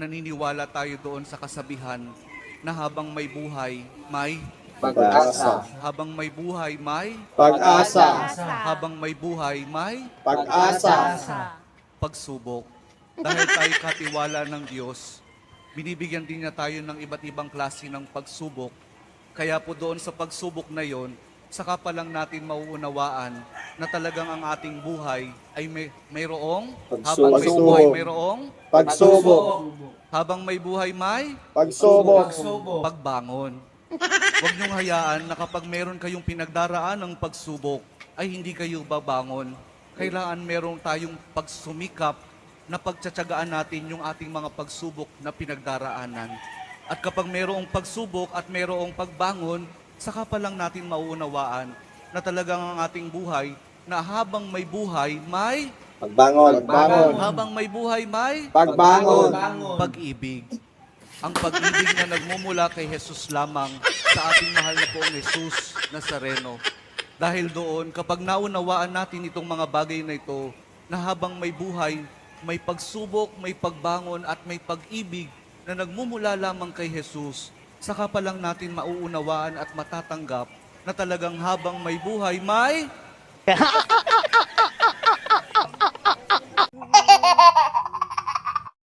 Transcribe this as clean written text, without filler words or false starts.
Naniniwala tayo doon sa kasabihan na habang may buhay, may Pag-asa. habang may buhay, may Pag-asa. habang may buhay, may Pag-asa. pagsubok. Dahil tayo katiwala ng Diyos, binibigyan din niya tayo ng iba't ibang klase ng pagsubok. Kaya po doon sa pagsubok na yon, saka pa lang natin mauunawaan na talagang ang ating buhay ay mayroong, habang may Pagsubok. buhay mayroong, Pagsubok. habang may buhay may Pagsubok. pagbangon. Huwag niyong hayaan na kapag meron kayong pinagdaraan ng pagsubok, ay hindi kayo babangon. Kailangan meron tayong pagsumikap na pagtsatsagaan natin yung ating mga pagsubok na pinagdaraanan. At kapag merong pagsubok at merong pagbangon, saka pa lang natin mauunawaan na talagang ang ating buhay, na habang may buhay, may Pagbangon. habang may buhay, may Pagbangon. pag-ibig. Ang pag-ibig na nagmumula kay Jesus lamang sa ating mahal na poong Jesus Nazareno. Dahil doon, kapag naunawaan natin itong mga bagay na ito, na habang may buhay, may pagsubok, may pagbangon at may pag-ibig na nagmumula lamang kay Jesus, saka pa lang natin mauunawaan at matatanggap na talagang habang may buhay, may